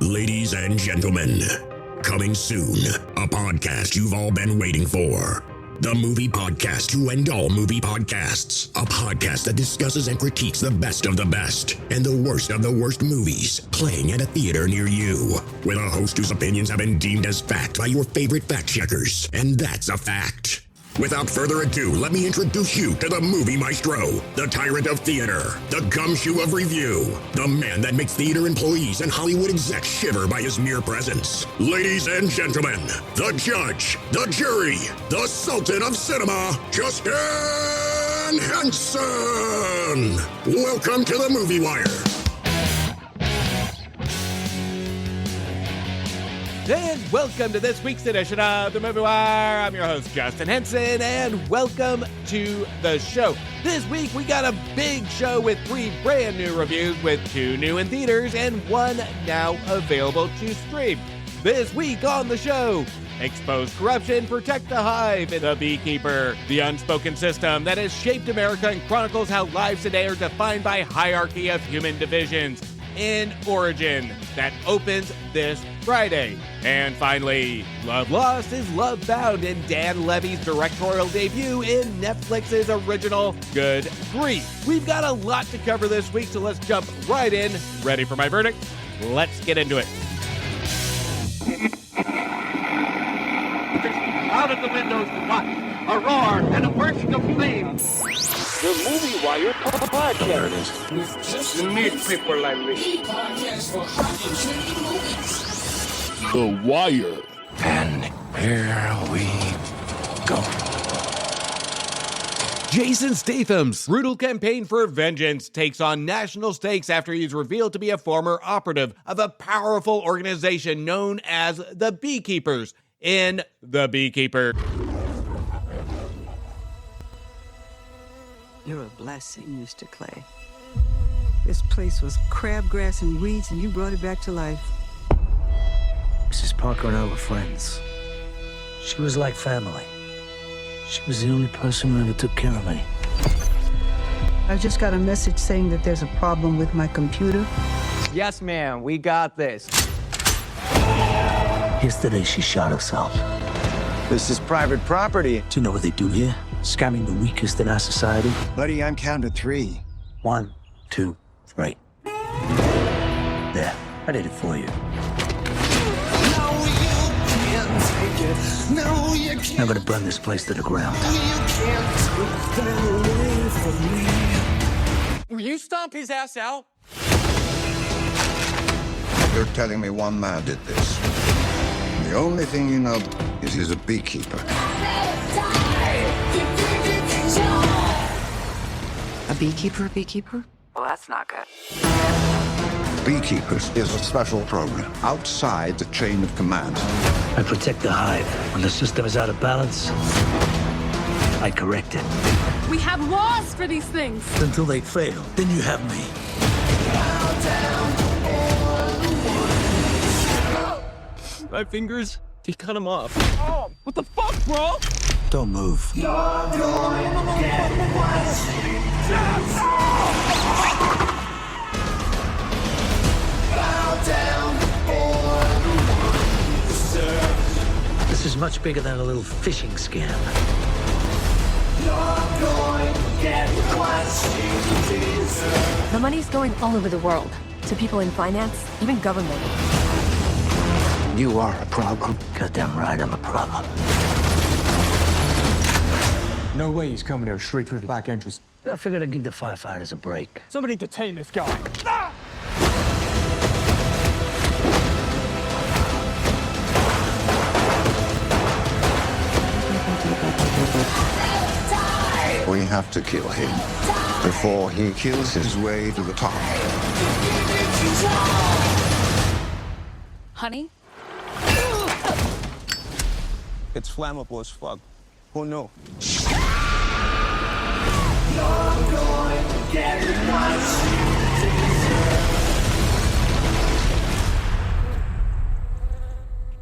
Ladies and gentlemen, coming soon, a podcast you've all been waiting for. The movie podcast to end all movie podcasts. A podcast that discusses and critiques the best of the best and the worst of the worst movies playing at a theater near you. With a host whose opinions have been deemed as fact by your favorite fact checkers. And that's a fact. Without further ado, let me introduce you to the movie maestro, the tyrant of theater, the gumshoe of review, the man that makes theater employees and Hollywood execs shiver by his mere presence. Ladies and gentlemen, the judge, the jury, the sultan of cinema, Justin Henson. Welcome to the Movie Wire. And welcome to this week's edition of The Movie Wire. I'm your host, Justin Henson, and welcome to the show. This week, we got a big show with 3 brand new reviews, with 2 new in theaters and 1 now available to stream. This week on the show, expose corruption, protect the Hive, and the Beekeeper, the unspoken system that has shaped America and chronicles how lives today are defined by hierarchy of human divisions. In Origin, that opens this Friday. And finally, Love Lost is Love Found in Dan Levy's directorial debut in Netflix's original Good Grief. We've got a lot to cover this week, so let's jump right in. Ready for my verdict? Let's get into it. Out of the windows, a roar and a bursting of flame. The Movie Wire podcast. You need people like me. The Wire. And here we go. Jason Statham's brutal campaign for vengeance takes on national stakes after he's revealed to be a former operative of a powerful organization known as the Beekeepers in The Beekeeper. You're a blessing, Mr. Clay. This place was crabgrass and weeds, and you brought it back to life. Mrs. Parker and I were friends. She was like family. She was the only person who ever took care of me. I just got a message saying that there's a problem with my computer. Yes, ma'am, we got this. Yesterday, she shot herself. This is private property. Do you know what they do here? Scamming the weakest in our society. Buddy, I'm counting to 3. 1, 2, 3. There, I did it for you. I'm gonna burn this place to the ground. Will you stomp his ass out? You're telling me one man did this. The only thing you know is he's a beekeeper. A beekeeper? Well, that's not good. Beekeepers is a special program outside the chain of command. I protect the Hive. When the system is out of balance, I correct it. We have laws for these things. Until they fail, then you have me. My fingers, he cut him off. Oh, what the fuck, bro? Don't move. This is much bigger than a little phishing scam. The money's going all over the world, to people in finance, even government. You are a problem. Goddamn right, I'm a problem. No way he's coming here straight through the back entrance. I figured I'd give the firefighters a break. Somebody detain this guy. We have to kill him before he kills his way to the top. Honey? It's flammable as fuck. Oh no.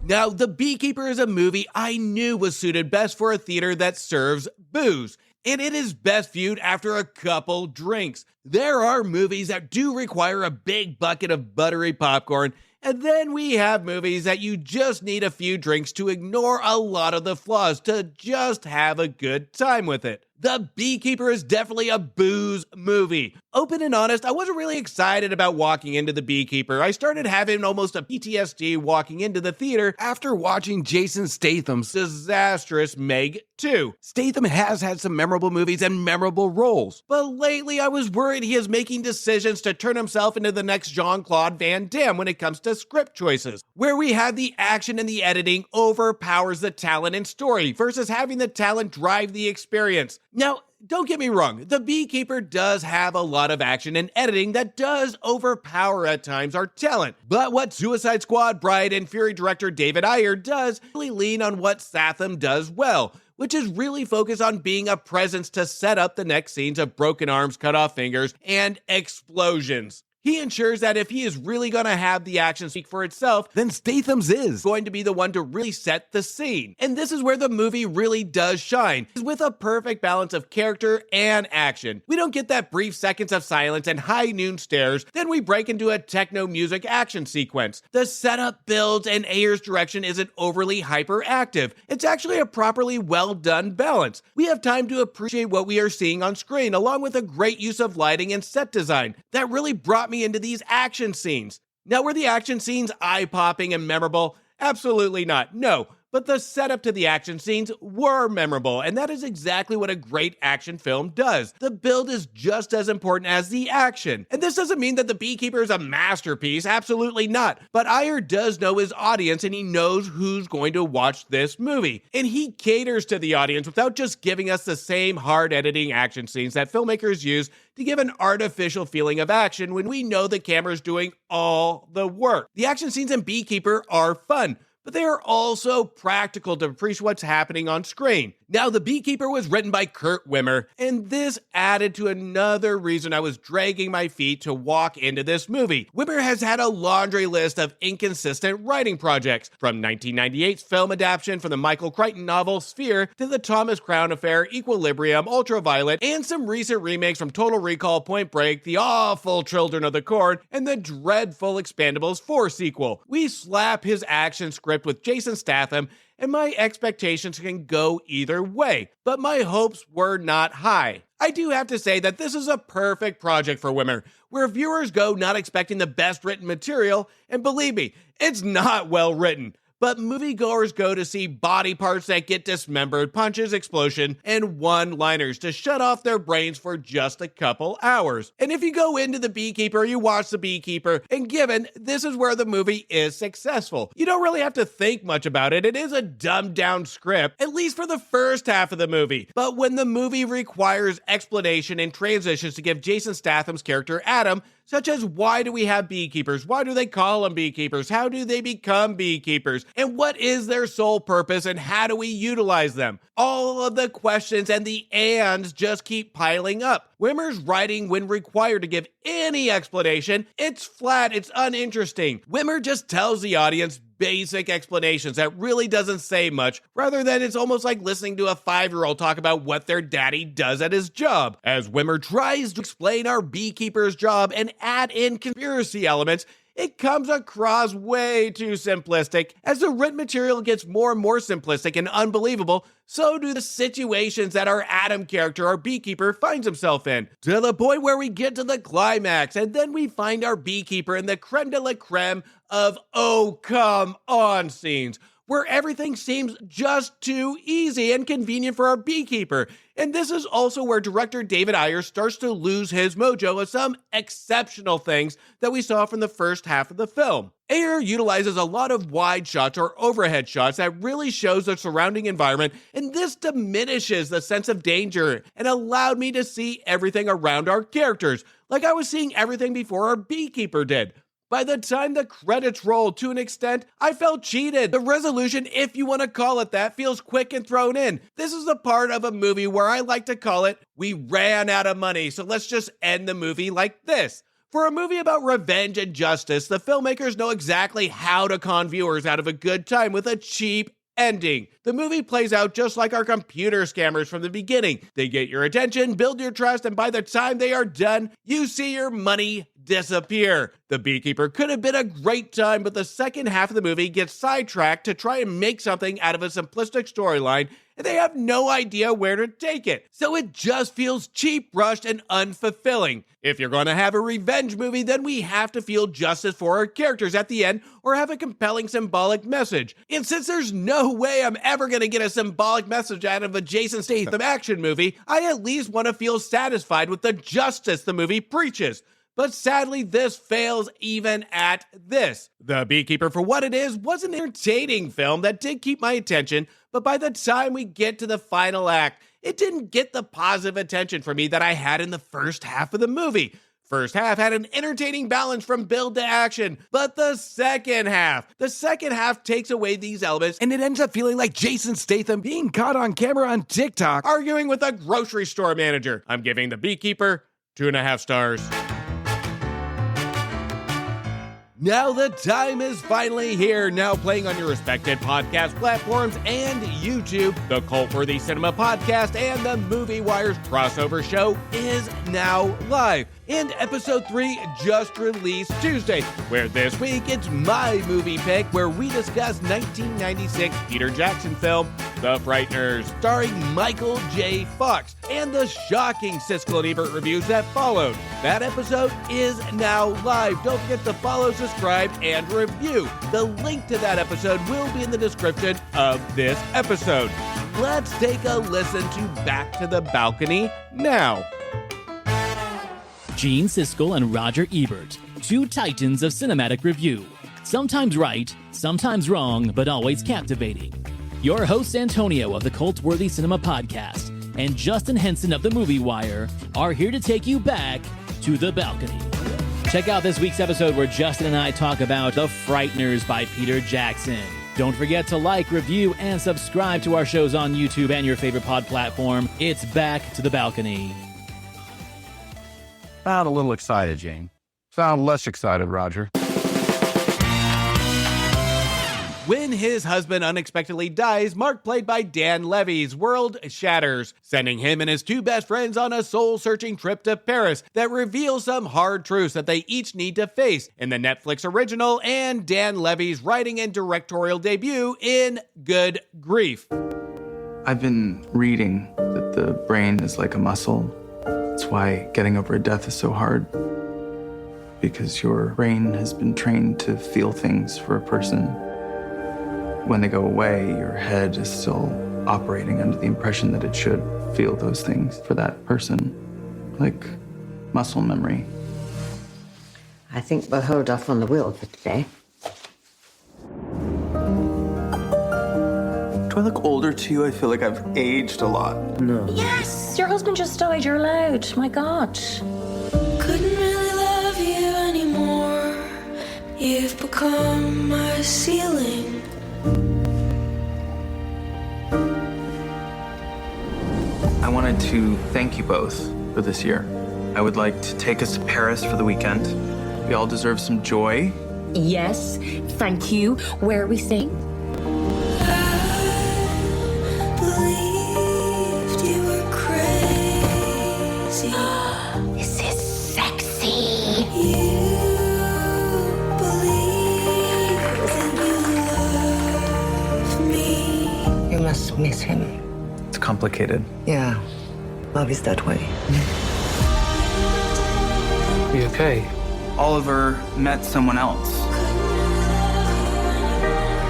Now, The Beekeeper is a movie I knew was suited best for a theater that serves booze, and it is best viewed after a couple drinks. There are movies that do require a big bucket of buttery popcorn, And then we have movies that you just need a few drinks to ignore a lot of the flaws to just have a good time with it. The Beekeeper is definitely a booze movie. Open and honest, I wasn't really excited about walking into The Beekeeper. I started having almost a PTSD walking into the theater after watching Jason Statham's disastrous Meg 2. Statham has had some memorable movies and memorable roles, but lately I was worried he is making decisions to turn himself into the next Jean-Claude Van Damme when it comes to script choices, where we have the action and the editing overpowers the talent and story versus having the talent drive the experience. Now, don't get me wrong, The Beekeeper does have a lot of action and editing that does overpower at times our talent. But what Suicide Squad, Bride, and Fury director David Ayer does really lean on what Statham does well, which is really focused on being a presence to set up the next scenes of broken arms, cut off fingers, and explosions. He ensures that if he is really going to have the action speak for itself, then Statham's is going to be the one to really set the scene. And this is where the movie really does shine, with a perfect balance of character and action. We don't get that brief seconds of silence and high noon stares, then we break into a techno music action sequence. The setup, builds, and Ayer's direction isn't overly hyperactive. It's actually a properly well done balance. We have time to appreciate what we are seeing on screen, along with a great use of lighting and set design that really brought me into these action scenes. Now, were the action scenes eye-popping and memorable? Absolutely not, no. But the setup to the action scenes were memorable, and that is exactly what a great action film does. The build is just as important as the action. And this doesn't mean that The Beekeeper is a masterpiece, absolutely not. But Ayer does know his audience, and he knows who's going to watch this movie. And he caters to the audience without just giving us the same hard editing action scenes that filmmakers use to give an artificial feeling of action when we know the camera's doing all the work. The action scenes in Beekeeper are fun, but they are also practical to appreciate what's happening on screen. Now, The Beekeeper was written by Kurt Wimmer, and this added to another reason I was dragging my feet to walk into this movie. Wimmer has had a laundry list of inconsistent writing projects, from 1998's film adaptation from the Michael Crichton novel Sphere to the Thomas Crown Affair, Equilibrium, Ultraviolet, and some recent remakes from Total Recall, Point Break, The Awful Children of the Corn, and the dreadful Expendables 4 sequel. We slap his action script with Jason Statham, and my expectations can go either way, but my hopes were not high. I do have to say that this is a perfect project for Wimmer, where viewers go not expecting the best written material, and believe me, it's not well written. But moviegoers go to see body parts that get dismembered, punches, explosion, and one-liners to shut off their brains for just a couple hours. And if you go into The Beekeeper, you watch The Beekeeper, and given this is where the movie is successful, you don't really have to think much about it. It is a dumbed-down script, at least for the first half of the movie. But when the movie requires explanation and transitions to give Jason Statham's character Adam, such as why do we have beekeepers? Why do they call them beekeepers? How do they become beekeepers? And what is their sole purpose and how do we utilize them? All of the questions and the ands just keep piling up. Wimmer's writing, when required to give any explanation, it's flat, it's uninteresting. Wimmer just tells the audience basic explanations that really doesn't say much, rather than it's almost like listening to a 5-year-old talk about what their daddy does at his job. As Wimmer tries to explain our beekeeper's job and add in conspiracy elements, it comes across way too simplistic. As the written material gets more and more simplistic and unbelievable, so do the situations that our Adam character, our beekeeper, finds himself in. To the point where we get to the climax, and then we find our beekeeper in the creme de la creme of oh come on scenes, where everything seems just too easy and convenient for our beekeeper. And this is also where director David Ayer starts to lose his mojo with some exceptional things that we saw from the first half of the film. Ayer utilizes a lot of wide shots or overhead shots that really shows the surrounding environment, and this diminishes the sense of danger and allowed me to see everything around our characters, like I was seeing everything before our beekeeper did. By the time the credits rolled, to an extent, I felt cheated. The resolution, if you want to call it that, feels quick and thrown in. This is the part of a movie where I like to call it, we ran out of money, so let's just end the movie like this. For a movie about revenge and justice, the filmmakers know exactly how to con viewers out of a good time with a cheap ending. The movie plays out just like our computer scammers from the beginning. They get your attention, build your trust, and by the time they are done, you see your money disappear. The Beekeeper could have been a great time, but the second half of the movie gets sidetracked to try and make something out of a simplistic storyline, and they have no idea where to take it. So it just feels cheap, rushed, and unfulfilling. If you're going to have a revenge movie, then we have to feel justice for our characters at the end or have a compelling symbolic message. And since there's no way I'm ever going to get a symbolic message out of a Jason Statham action movie, I at least want to feel satisfied with the justice the movie preaches. But sadly, this fails even at this. The Beekeeper, for what it is, was an entertaining film that did keep my attention, but by the time we get to the final act, it didn't get the positive attention for me that I had in the first half of the movie. First half had an entertaining balance from build to action, but the second half takes away these elements, and it ends up feeling like Jason Statham being caught on camera on TikTok arguing with a grocery store manager. I'm giving The Beekeeper 2.5 stars. Now the time is finally here, now playing on your respected podcast platforms and YouTube. The Cult-Worthy Cinema Podcast and the Movie Wire's crossover show is now live. And episode 3 just released Tuesday, where this week it's my movie pick, where we discuss 1996 Peter Jackson film, The Frighteners, starring Michael J. Fox, and the shocking Siskel and Ebert reviews that followed. That episode is now live. Don't forget to follow, subscribe, and review. The link to that episode will be in the description of this episode. Let's take a listen to Back to the Balcony now. Gene Siskel and Roger Ebert, two titans of cinematic review. Sometimes right, sometimes wrong, but always captivating. Your hosts Antonio of the Cult-Worthy Cinema Podcast and Justin Henson of the Movie Wire are here to take you back to the balcony. Check out this week's episode where Justin and I talk about The Frighteners by Peter Jackson. Don't forget to like, review, and subscribe to our shows on YouTube and your favorite pod platform. It's Back to the Balcony. Sound a little excited, Jane. Sound less excited, Roger. When his husband unexpectedly dies, Mark, played by Dan Levy's world shatters, sending him and his two best friends on a soul-searching trip to Paris that reveals some hard truths that they each need to face in the Netflix original and Dan Levy's writing and directorial debut in Good Grief. I've been reading that the brain is like a muscle. That's why getting over a death is so hard. Because your brain has been trained to feel things for a person. When they go away, your head is still operating under the impression that it should feel those things for that person. Like muscle memory. I think we'll hold off on the will for today. Do I look older to you? I feel like I've aged a lot. No. Yes, your husband just died. You're allowed. My God. Couldn't really love you anymore. You've become my ceiling. I wanted to thank you both for this year. I would like to take us to Paris for the weekend. We all deserve some joy. Yes, thank you. Where are we staying? Believed you were crazy. This is sexy. You believed that you loved me. You must miss him. It's complicated. Yeah, love is that way. You okay? Oliver met someone else.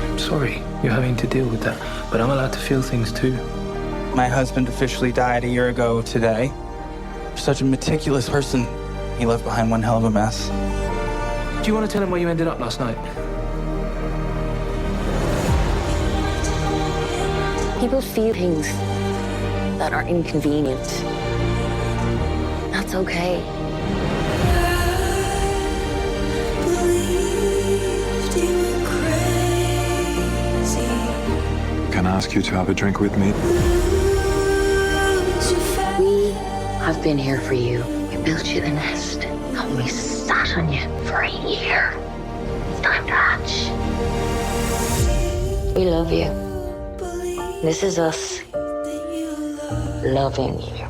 I'm sorry you're having to deal with that, but I'm allowed to feel things too. My husband officially died a year ago today. You're such a meticulous person. He left behind one hell of a mess. Do you want to tell him where you ended up last night? People feel things that are inconvenient. That's okay. Believed you were crazy. Can I ask you to have a drink with me? We have been here for you. We built you the nest, and we sat on you for a year. It's time to hatch. We love you. This is us loving you.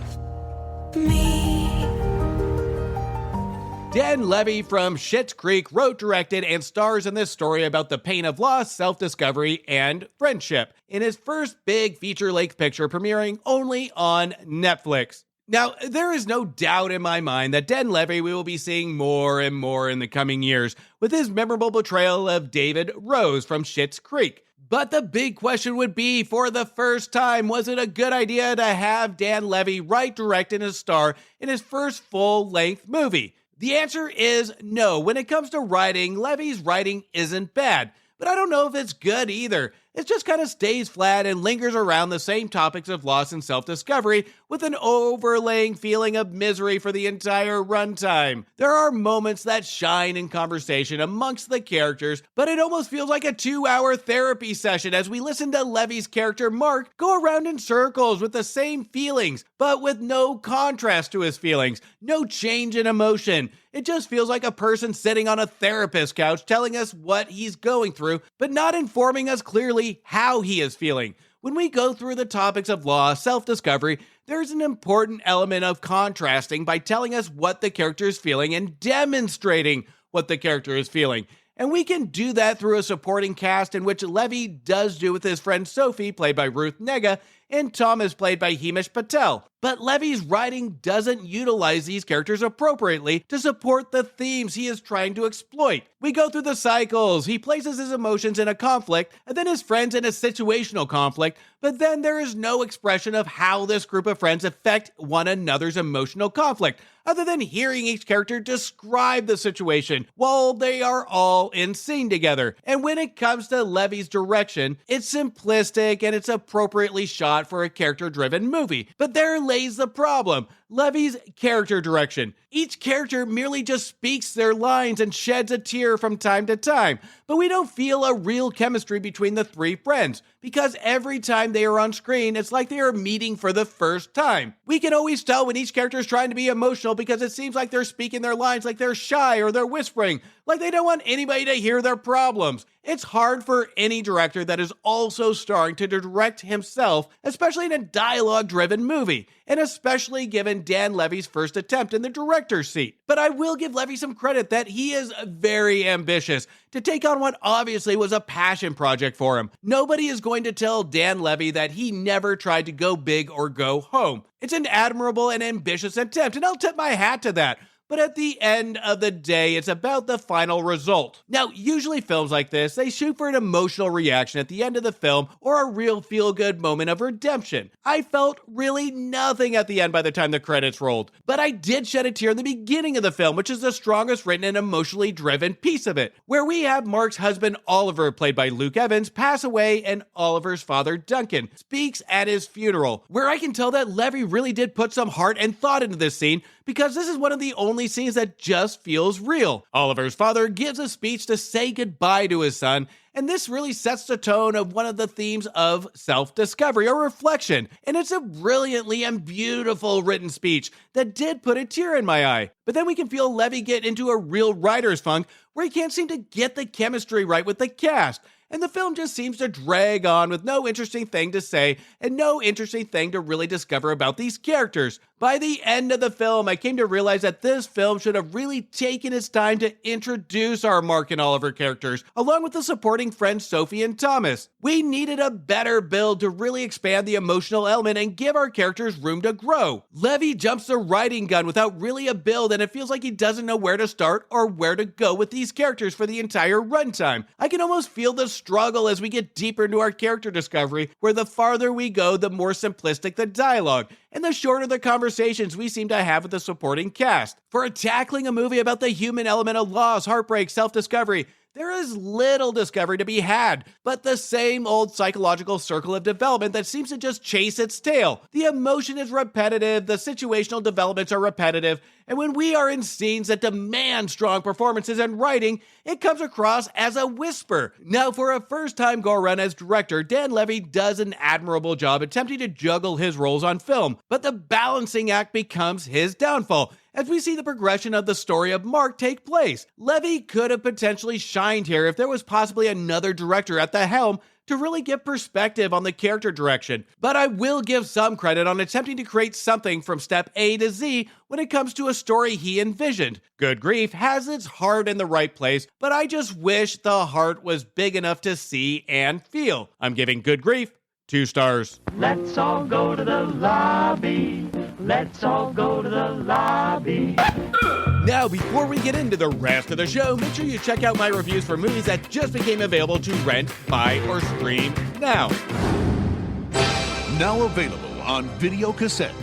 Dan Levy from Schitt's Creek wrote, directed, and stars in this story about the pain of loss, self-discovery, and friendship in his first big feature-length picture premiering only on Netflix. Now, there is no doubt in my mind that Dan Levy we will be seeing more and more in the coming years with his memorable portrayal of David Rose from Schitt's Creek. But the big question would be, for the first time, was it a good idea to have Dan Levy write, direct, and star in his first full-length movie? The answer is no. When it comes to writing, Levy's writing isn't bad, but I don't know if it's good either. It just kind of stays flat and lingers around the same topics of loss and self-discovery with an overlaying feeling of misery for the entire runtime. There are moments that shine in conversation amongst the characters, but it almost feels like a 2-hour therapy session as we listen to Levy's character Mark go around in circles with the same feelings, but with no contrast to his feelings, no change in emotion. It just feels like a person sitting on a therapist couch telling us what he's going through, but not informing us clearly how he is feeling. When we go through the topics of loss, self-discovery, there's an important element of contrasting by telling us what the character is feeling and demonstrating what the character is feeling. And we can do that through a supporting cast in which Levy does do with his friend Sophie, played by Ruth Negga, and Thomas, played by Hamish Patel. But Levy's writing doesn't utilize these characters appropriately to support the themes he is trying to exploit. We go through the cycles. He places his emotions in a conflict, and then his friends in a situational conflict, but then there is no expression of how this group of friends affect one another's emotional conflict, other than hearing each character describe the situation while they are all in scene together. And when it comes to Levy's direction, it's simplistic and it's appropriately shot for a character-driven movie. But there lays the problem. Levy's character direction. Each character merely just speaks their lines and sheds a tear from time to time, but we don't feel a real chemistry between the three friends, because every time they are on screen, it's like they are meeting for the first time. We can always tell when each character is trying to be emotional because it seems like they're speaking their lines like they're shy or they're whispering, like they don't want anybody to hear their problems. It's hard for any director that is also starring to direct himself, especially in a dialogue-driven movie, and especially given Dan Levy's first attempt in the director's seat. But I will give Levy some credit that he is very ambitious to take on what obviously was a passion project for him. Nobody is going to tell Dan Levy that he never tried to go big or go home. It's an admirable and ambitious attempt, and I'll tip my hat to that. But at the end of the day, it's about the final result. Now, usually films like this, they shoot for an emotional reaction at the end of the film or a real feel-good moment of redemption. I felt really nothing at the end by the time the credits rolled, but I did shed a tear in the beginning of the film, which is the strongest written and emotionally driven piece of it, where we have Mark's husband Oliver, played by Luke Evans, pass away, and Oliver's father Duncan speaks at his funeral, where I can tell that Levy really did put some heart and thought into this scene, because this is one of the only scenes that just feels real. Oliver's father gives a speech to say goodbye to his son, and this really sets the tone of one of the themes of self-discovery or reflection. And it's a brilliantly and beautiful written speech that did put a tear in my eye. But then we can feel Levy get into a real writer's funk where he can't seem to get the chemistry right with the cast. And the film just seems to drag on with no interesting thing to say and no interesting thing to really discover about these characters. By the end of the film, I came to realize that this film should have really taken its time to introduce our Mark and Oliver characters, along with the supporting friends Sophie and Thomas. We needed a better build to really expand the emotional element and give our characters room to grow. Levy jumps the writing gun without really a build, and it feels like he doesn't know where to start or where to go with these characters for the entire runtime. I can almost feel the struggle as we get deeper into our character discovery, where the farther we go, the more simplistic the dialogue, and the shorter the conversations we seem to have with the supporting cast. For tackling a movie about the human element of loss, heartbreak, self-discovery, there is little discovery to be had, but the same old psychological circle of development that seems to just chase its tail. The emotion is repetitive, the situational developments are repetitive, and when we are in scenes that demand strong performances and writing, it comes across as a whisper. Now, for a first-time go-around as director, Dan Levy does an admirable job attempting to juggle his roles on film, but the balancing act becomes his downfall, as we see the progression of the story of Mark take place. Levy could have potentially shined here if there was possibly another director at the helm to really give perspective on the character direction, but I will give some credit on attempting to create something from step A to Z when it comes to a story he envisioned. Good Grief has its heart in the right place, but I just wish the heart was big enough to see and feel. I'm giving Good Grief 2 stars. Let's all go to the lobby. Let's all go to the lobby. Now, before we get into the rest of the show, make sure you check out my reviews for movies that just became available to rent, buy, or stream now. Now available on video cassette.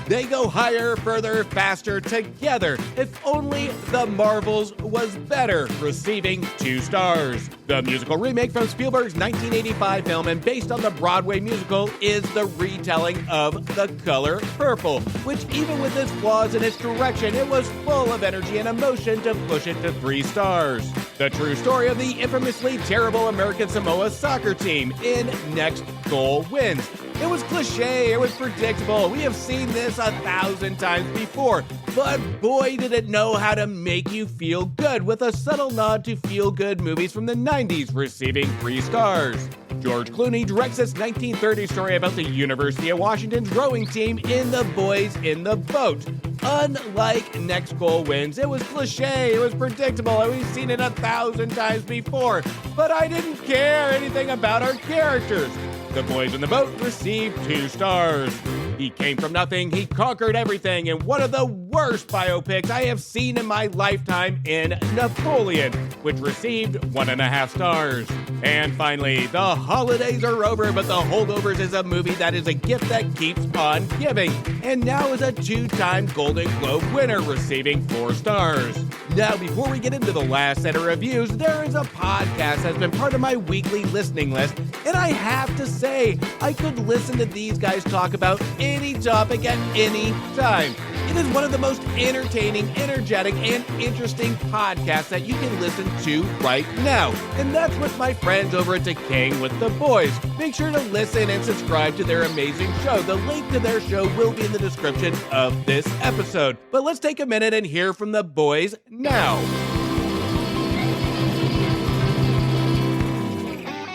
They go higher, further, faster together. If only The Marvels was better, receiving 2 stars. The musical remake from Spielberg's 1985 film and based on the Broadway musical is the retelling of The Color Purple, which even with its flaws in its direction, it was full of energy and emotion to push it to 3 stars. The true story of the infamously terrible American Samoa soccer team in Next Goal Wins. It was cliche, it was predictable, we have seen this 1,000 times before, but boy did it know how to make you feel good with a subtle nod to feel-good movies from the 90s, receiving 3 stars. George Clooney directs this 1930s story about the University of Washington's rowing team in The Boys in the Boat. Unlike Next Goal Wins, it was cliche, it was predictable, and we've seen it 1,000 times before, but I didn't care anything about our characters. The Boys in the Boat received 2 stars. He came from nothing, he conquered everything in one of the worst biopics I have seen in my lifetime in Napoleon, which received 1.5 stars. And finally, the holidays are over, but The Holdovers is a movie that is a gift that keeps on giving, and now is a 2-time Golden Globe winner, receiving 4 stars. Now, before we get into the last set of reviews, there is a podcast that's been part of my weekly listening list, and I have to say, I could listen to these guys talk about any topic at any time. It is one of the most entertaining, energetic, and interesting podcasts that you can listen to right now. And that's with my friends over at Decaying with the Boys. Make sure to listen and subscribe to their amazing show. The link to their show will be in the description of this episode. But let's take a minute and hear from the boys now.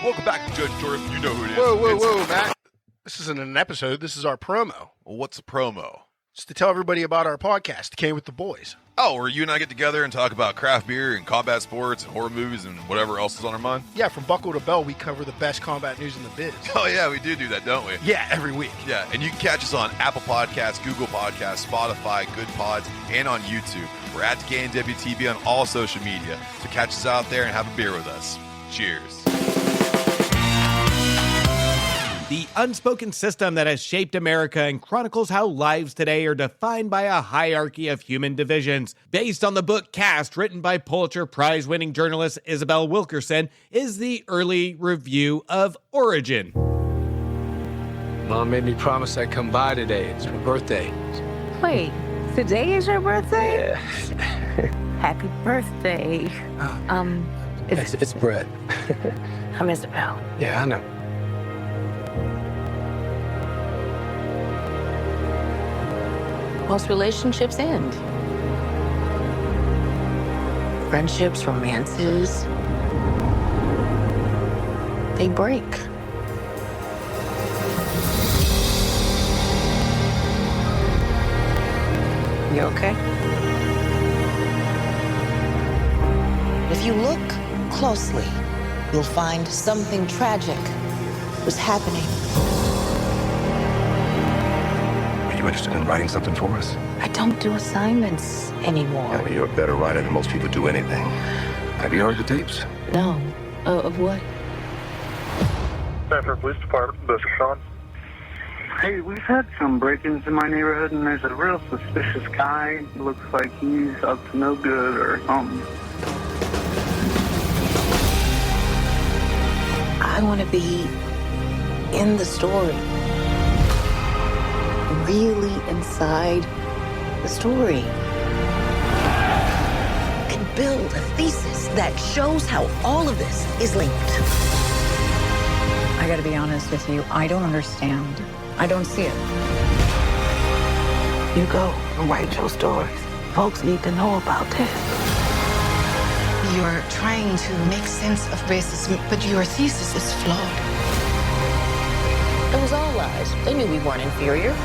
Welcome back to Judge Jordan. You know who it is. Whoa, Matt. This isn't an episode. This is our promo. Well, what's a promo? Just to tell everybody about our podcast, Decaying with the Boys. Oh, where you and I get together and talk about craft beer and combat sports and horror movies and whatever else is on our mind? Yeah, from buckle to bell, we cover the best combat news in the biz. Oh, yeah, we do that, don't we? Yeah, every week. Yeah, and you can catch us on Apple Podcasts, Google Podcasts, Spotify, Good Pods, and on YouTube. We're at Decaying WTB on all social media. So catch us out there and have a beer with us. Cheers. The unspoken system that has shaped America and chronicles how lives today are defined by a hierarchy of human divisions. Based on the book Caste, written by Pulitzer Prize-winning journalist Isabel Wilkerson, is the early review of Origin. Mom made me promise I'd come by today. It's my birthday. Wait, today is your birthday? Yeah. Happy birthday. It's Brett. I'm Isabel. Yeah, I know. Most relationships end. Friendships, romances, they break. You okay? If you look closely, you'll find something tragic was happening. Are you interested in writing something for us? I don't do assignments anymore. Yeah, well, you're a better writer than most people do anything. Have you heard the tapes? No. Of what? Sanford Police Department, this is Sean. Hey, we've had some break-ins in my neighborhood, and there's a real suspicious guy. Looks like he's up to no good or something. I want to be in the story. Really inside the story. And build a thesis that shows how all of this is linked. I gotta be honest with you, I don't understand. I don't see it. You go and write your stories. Folks need to know about this. You're trying to make sense of racism, but your thesis is flawed. It was all lies. They knew we weren't inferior.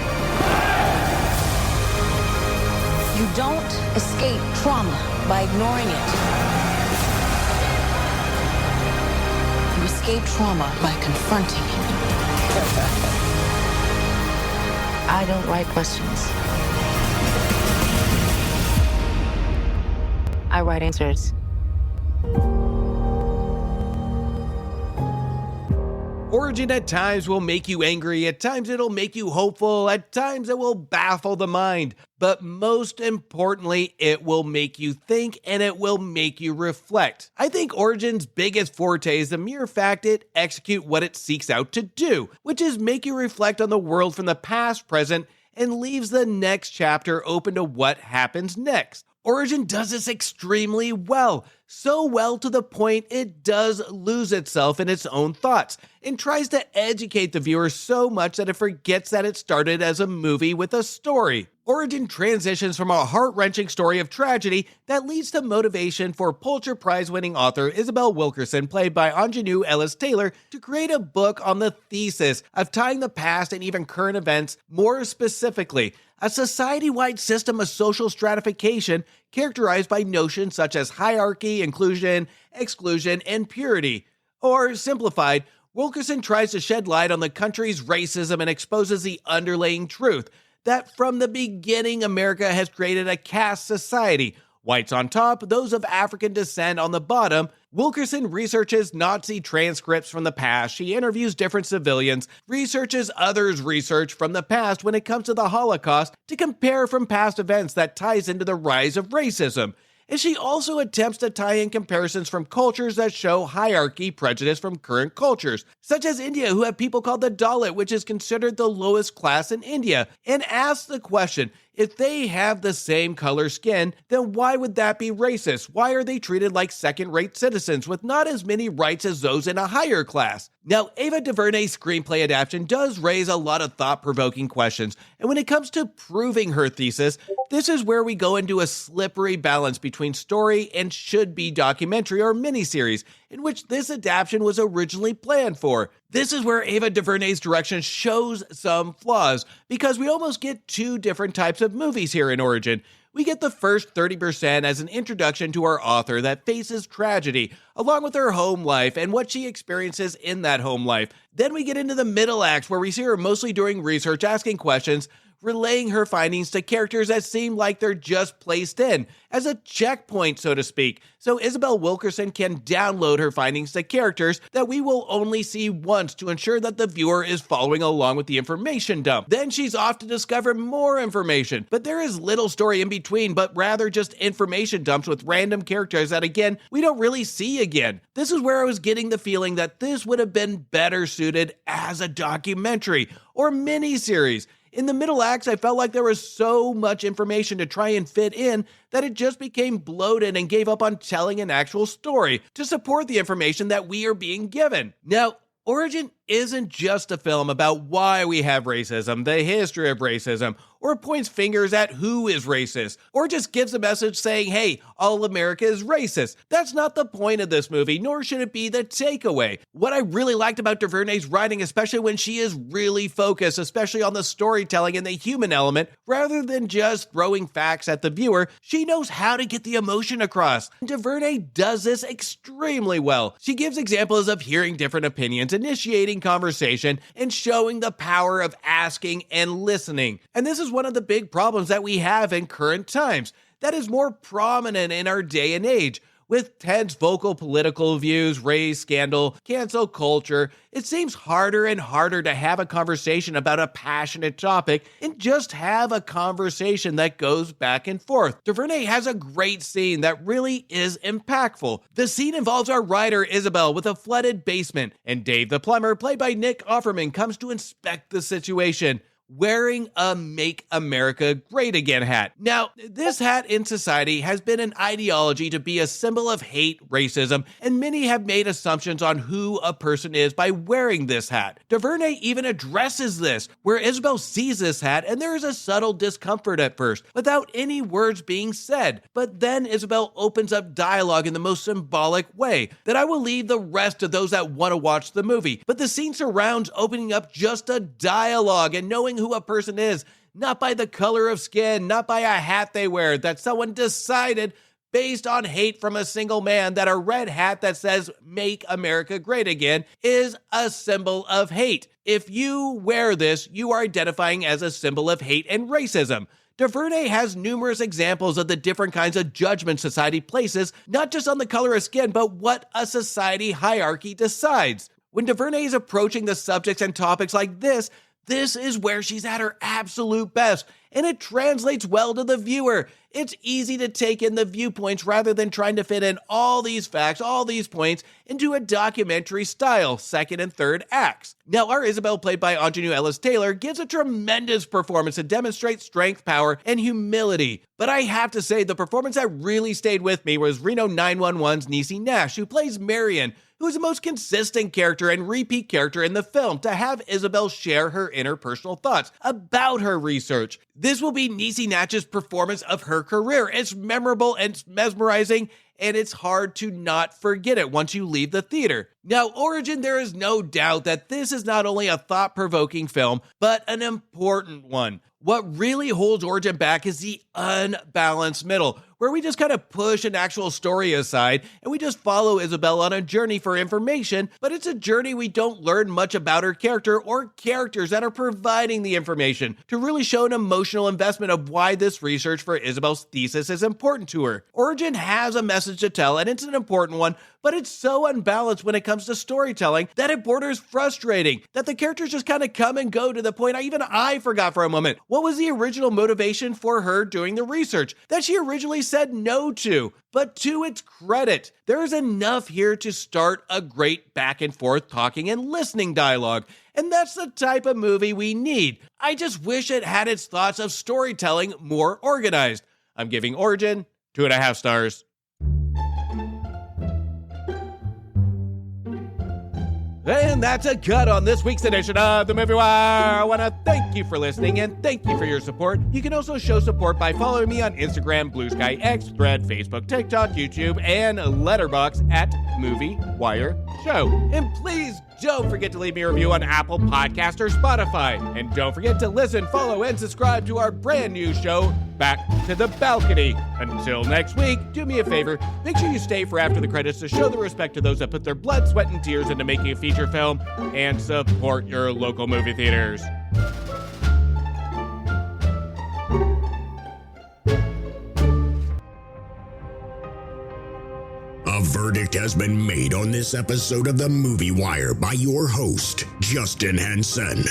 You don't escape trauma by ignoring it. You escape trauma by confronting it. I don't write questions. I write answers. Origin at times will make you angry, at times it'll make you hopeful, at times it will baffle the mind, but most importantly, it will make you think and it will make you reflect. I think Origin's biggest forte is the mere fact it executes what it seeks out to do, which is make you reflect on the world from the past, present, and leaves the next chapter open to what happens next. Origin does this extremely well, so well to the point it does lose itself in its own thoughts, and tries to educate the viewer so much that it forgets that it started as a movie with a story. Origin transitions from a heart-wrenching story of tragedy that leads to motivation for Pulitzer Prize-winning author Isabel Wilkerson, played by Anjanou Ellis-Taylor, to create a book on the thesis of tying the past and even current events, more specifically, a society-wide system of social stratification characterized by notions such as hierarchy, inclusion, exclusion, and purity. Or, simplified, Wilkerson tries to shed light on the country's racism and exposes the underlying truth that from the beginning America has created a caste society. Whites on top, those of African descent on the bottom. Wilkerson researches Nazi transcripts from the past. She interviews different civilians, researches others' research from the past when it comes to the Holocaust to compare from past events that ties into the rise of racism. And she also attempts to tie in comparisons from cultures that show hierarchy prejudice from current cultures, such as India, who have people called the Dalit, which is considered the lowest class in India, and asks the question, if they have the same color skin, then why would that be racist? Why are they treated like second-rate citizens with not as many rights as those in a higher class? Now, Ava DuVernay's screenplay adaptation does raise a lot of thought-provoking questions, and when it comes to proving her thesis, this is where we go into a slippery balance between story and should-be documentary or miniseries, in which this adaptation was originally planned for. This is where Ava DuVernay's direction shows some flaws, because we almost get two different types of movies here in Origin. We get the first 30% as an introduction to our author that faces tragedy, along with her home life and what she experiences in that home life. Then we get into the middle acts, where we see her mostly doing research, asking questions, relaying her findings to characters that seem like they're just placed in, as a checkpoint, so to speak, so Isabel Wilkerson can download her findings to characters that we will only see once to ensure that the viewer is following along with the information dump. Then she's off to discover more information, but there is little story in between, but rather just information dumps with random characters that, again, we don't really see again. This is where I was getting the feeling that this would have been better suited as a documentary or miniseries. In the middle acts, I felt like there was so much information to try and fit in that it just became bloated and gave up on telling an actual story to support the information that we are being given. Now, Origin isn't just a film about why we have racism, the history of racism, or points fingers at who is racist, or just gives a message saying, hey, all America is racist. That's not the point of this movie, nor should it be the takeaway. What I really liked about DuVernay's writing, especially when she is really focused, especially on the storytelling and the human element, rather than just throwing facts at the viewer, she knows how to get the emotion across. DuVernay does this extremely well. She gives examples of hearing different opinions, initiating conversation, and showing the power of asking and listening. And this is one of the big problems that we have in current times that is more prominent in our day and age. With tense vocal political views, race, scandal, cancel culture, it seems harder and harder to have a conversation about a passionate topic and just have a conversation that goes back and forth. DuVernay has a great scene that really is impactful. The scene involves our writer Isabel with a flooded basement, and Dave the plumber, played by Nick Offerman, comes to inspect the situation. wearing a Make America Great Again hat. Now, this hat in society has been an ideology to be a symbol of hate, racism, and many have made assumptions on who a person is by wearing this hat. DuVernay even addresses this, where Isabel sees this hat and there is a subtle discomfort at first, without any words being said. But then Isabel opens up dialogue in the most symbolic way that I will leave the rest of those that want to watch the movie. But the scene surrounds opening up just a dialogue and knowing who a person is, not by the color of skin, not by a hat they wear, that someone decided based on hate from a single man that a red hat that says Make America Great Again is a symbol of hate. If you wear this, you are identifying as a symbol of hate and racism. DuVernay has numerous examples of the different kinds of judgment society places, not just on the color of skin, but what a society hierarchy decides. When DuVernay is approaching the subjects and topics like this is where she's at her absolute best, and it translates well to the viewer. It's easy to take in the viewpoints rather than trying to fit in all these facts, all these points, into a documentary style, second and third acts. Now, our Isabel, played by Anjanou Ellis-Taylor, gives a tremendous performance and demonstrates strength, power, and humility. But I have to say, the performance that really stayed with me was Reno 911's Niecy Nash, who plays Marion, who is the most consistent character and repeat character in the film, to have Isabel share her interpersonal thoughts about her research. This will be Niecy Nash's performance of her career. It's memorable and mesmerizing, and it's hard to not forget it once you leave the theater. Now, Origin, there is no doubt that this is not only a thought-provoking film, but an important one. What really holds Origin back is the unbalanced middle, where we just kind of push an actual story aside and we just follow Isabel on a journey for information, but it's a journey we don't learn much about her character or characters that are providing the information to really show an emotional investment of why this research for Isabel's thesis is important to her. Origin has a message to tell, and it's an important one, but it's so unbalanced when it comes to storytelling that it borders frustrating, that the characters just kind of come and go to the point I forgot for a moment. What was the original motivation for her doing the research that she originally said no to? But to its credit, there is enough here to start a great back and forth talking and listening dialogue. And that's the type of movie we need. I just wish it had its thoughts of storytelling more organized. I'm giving Origin 2.5 stars. And that's a cut on this week's edition of The Movie Wire. I want to thank you for listening and thank you for your support. You can also show support by following me on Instagram, Blue Sky, X, Thread, Facebook, TikTok, YouTube, and Letterboxd at Movie Wire Show. And please don't forget to leave me a review on Apple Podcasts or Spotify. And don't forget to listen, follow, and subscribe to our brand new show, Back to the Balcony. Until next week, do me a favor, make sure you stay for after the credits to show the respect to those that put their blood, sweat, and tears into making a feature film, and support your local movie theaters. A verdict has been made on this episode of The Movie Wire by your host, Justin Henson.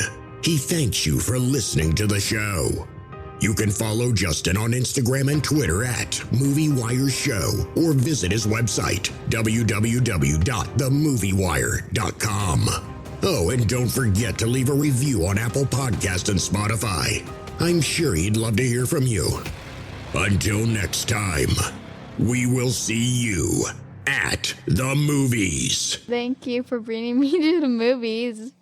He thanks you for listening to the show. You can follow Justin on Instagram and Twitter at Movie Wire Show, or visit his website, www.themoviewire.com. Oh, and don't forget to leave a review on Apple Podcasts and Spotify. I'm sure he'd love to hear from you. Until next time, we will see you at the movies. Thank you for bringing me to the movies.